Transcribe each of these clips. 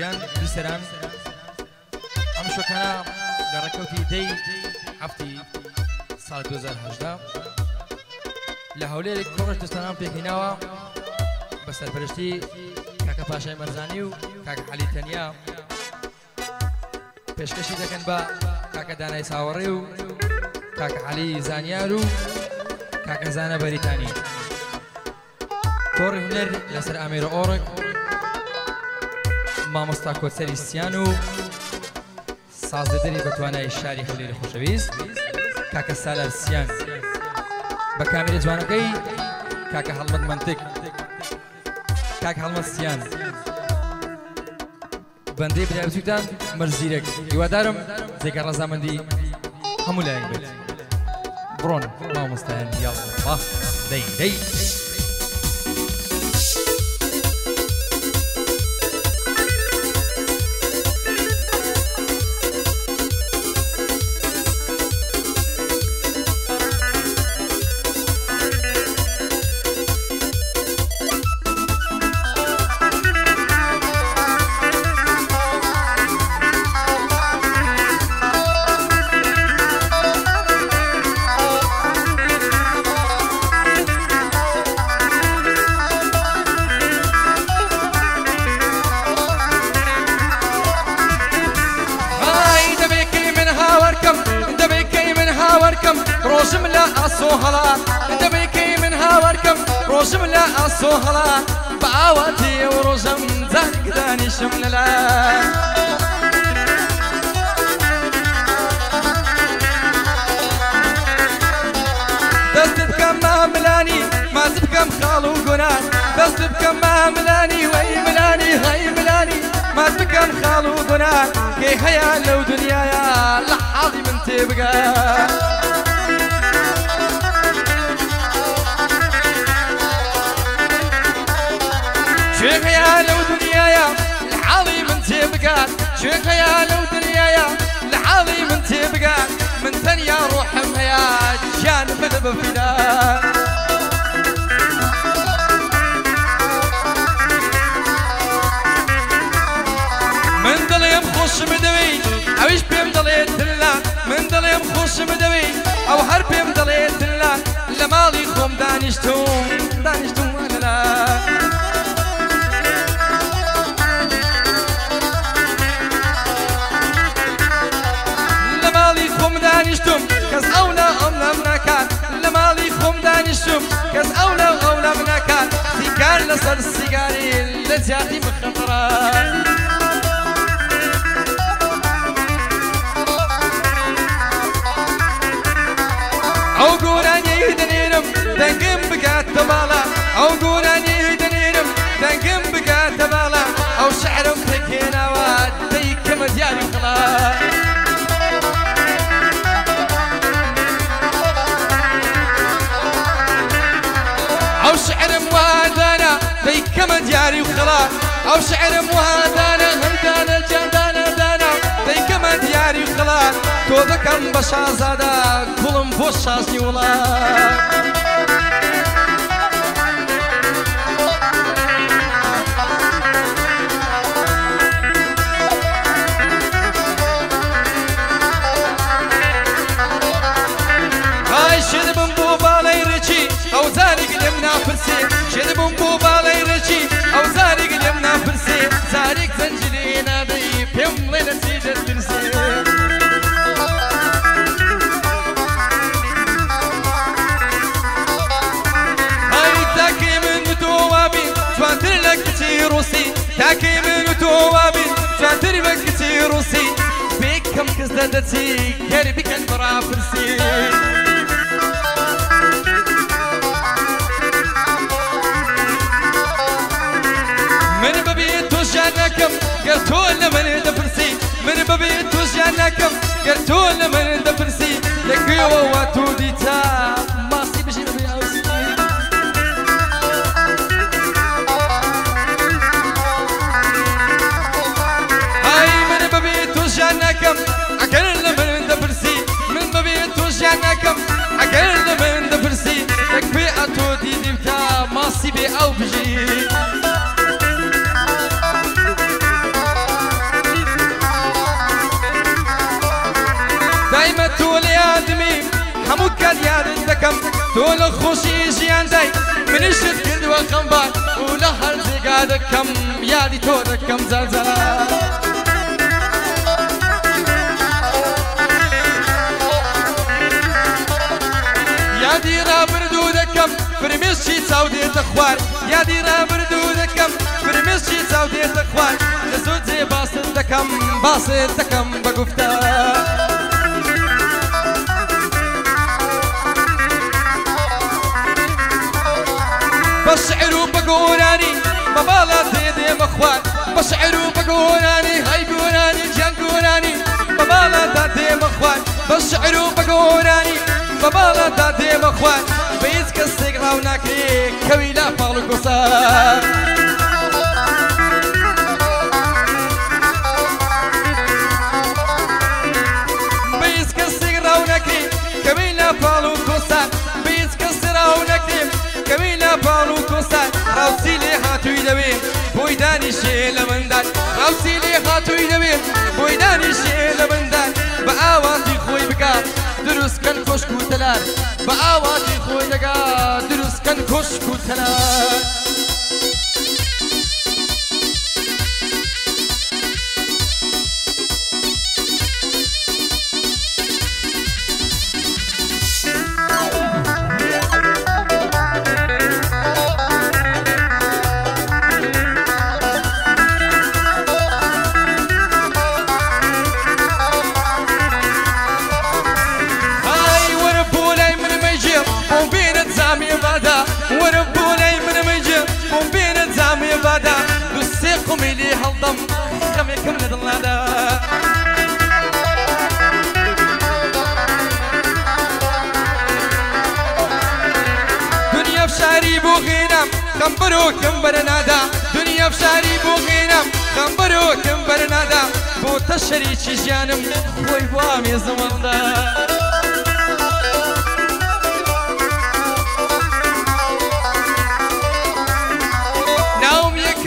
گەیان بیسەران ئەم شوکانە لە ڕێکەوتی دەی هەفتی ساڵ 2018 لە هەولێرێک کۆڕش دەستانان پێکەیناوە بە سەرپەرشتی کاکە پاشای مەرزانی و کاکە عەلی تەنیا پێشکەشی دەکەن بە کاکە دانای ساوەڕێ و کاکە عەلی زانیار و کاکە زانە بەریتانی کۆڕی هونەر لەسەر ئامێرە ئۆڕک مامۆستا کۆچەری سیان و سازدەدەری بەتوانای شاری هەولێری خۆشەویست کاکە سالار سیان بە کامێرە جوانەکەی کاکە هەڵمەت منتق کاکە هەڵمەت سیان بەندەی برایبچووتان مەرزیرەک هیوادارم جێگە ڕەزامەندی هەموو لایەن بێت بڕۆن مامۆستایان یاڵڵا دەی روزم لا أصوهلا دبيكي من هاوركم روزم لا أصوهلا بعواتي وروزم زانك داني شمللا دست بكم ما ملاني ما تبكم خالو قنان دست بكم ما ملاني وي ملاني هاي ملاني ما تبكم خالو قنان كي هيا لو دنيايا لحظي من تبقى شوف يا لو دنيايا العظيم انت بقى شوف يا لو دنيايا العظيم انت بقى من ثانية روح يا جانب البفداء من ظلم خوش مدوي اويش بيم ضليت الله من ظلم خوش مدوي او هر بيم ضليت الله لمالي خوم دانشتوم لا دانشتم كز أولى منكان لمالي خم دانشتم كز أولى منكان سيجار لصر السيجاري لزيادي مخطرة عقولاني دنيرم دنقم بقات تبالا عقولاني دنيرم دنقم بقات تبالا أو شعرم تكينا وديك مدياري خلاص أو شعر موادانا في كما دياري وخلاص أو شعر موادانا همدانا الجندانا دانا في كما دياري وخلاص تو ذكر بشازادا كلهم بوشاسني ولا هاي شرب بوبا ليرجي أو زارق لمنا فرسي شرب بوبا ليرجي أو زارق لمنا فرسي زارق زنجلينا ضيب يم لنا سيد الترسي هاي تاكي من توابي تواتر لك تيروسي تاكي من توابي تواتر لك تيروسي بيك كم كزدتي قربي كان برا فرسي من ببيت وجانكم قرتون من دبرسي من ببيت وجانكم قرتون من دبرسي لك وواتو ديتا ماسي بشي نبي اوسي هاي من ببيت وجانكم اقل من دبرسي من ببيت وجانكم اقل من دبرسي لك بيئتو ديتا ماسي بي او بجي تۆ لە خۆشی ژیان دای منیشت کردووە خەمبار و لە هەر جێگا دەکەم یادی تۆ دەکەم جارجار یادی ڕابردوو دەکەم فرمێشی چاو دێتە خوار یادی ڕابردوو دەکەم فرمێشی چاو دێتە خوار لە زۆر جێ باست دەکەم بە گوفتار بە شعر و بە گۆرانی بە باڵا دێدێمە خوار بە شعر و بە گۆرانی هەی گۆرانی گیان گۆرانی بە باڵادا دێمە خوار بە شعر و بە گۆرانی بە باڵادا دێمە خوار بە هیچ کەسێک ڕاو ناکرێ کەوی لا پاڵ و گۆسار بە هیچ کەسێک ڕاو ناکرێ کەوی لا پاڵ و گۆسار بە هیچ کەس ڕاو ناکرێ کەوی لا پاڵ و گۆسار ڕاوچی لێ هاتووی دەوێ بۆی دانیشێ لە مندان ڕاوچی لێ هاتووی دەوێ بۆی دانیشێ لە مندان بە ئاوازی خۆی بکات دروستکەن کۆشک و تەلار بە ئاوازی خۆی دەگات دروستکەن کۆشک و تەلار قوميلي هالضم خميكم لدلادا دنيا بشاري بوغينام خمبرو كمبرنادا دنيا بشاري بوغينام خمبرو كمبرنادا بو تشري جانم خوي بوامي زماندا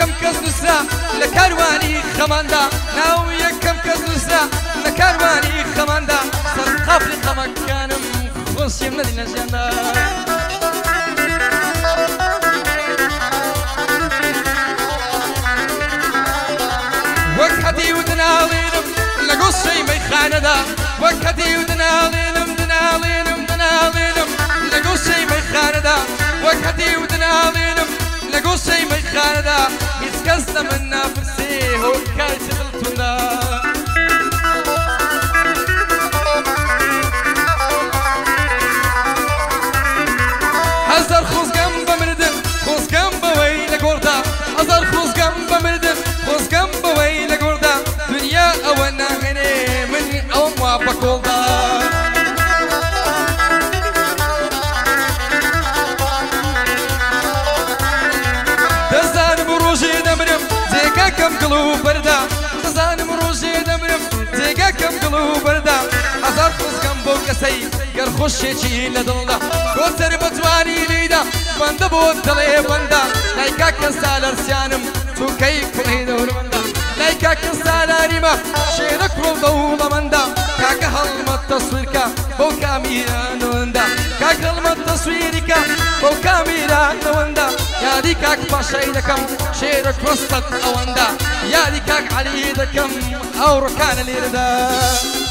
كم كز نسرا لكارواني خماندا ناو يكم كز نسرا لكارواني خماندا سرقاف لخمك كانم خوشي من الجنة وكهتي ودنالينم لقصي ميخاندا وكهتي ودنالينم دنالينم لقصي ميخاندا وكهتي ودنالينم لقصي ميخاندا يتكسم النافسي هو كايت التونا هزار خوز جنب مردم خوز جنب ويل قردا هزار خوز جنب مردم خوز جنب ويل قردا دنيا أونا هني من أو ما بقولدا كم قلوب بردا تزانم روجي دمرم زيقا كم قلوب بردا هزار خوز كم بوكسي قر خوشي چي لدلدا كوتر بتواني ليدا بند بود دلي بندا لايكا كنسال ارسيانم تو كي كلي دور بندا لايكا كنسال ريما شيرك والضوضة مندا كاك هلمت تصويركا بوكا ميران وندا كاك هلمت تصويركا بوكا ميران وندا يا دي كاك باشاي دكم شيرك وسط أوندا يا دي كاك علي دكم أو ركان الإردا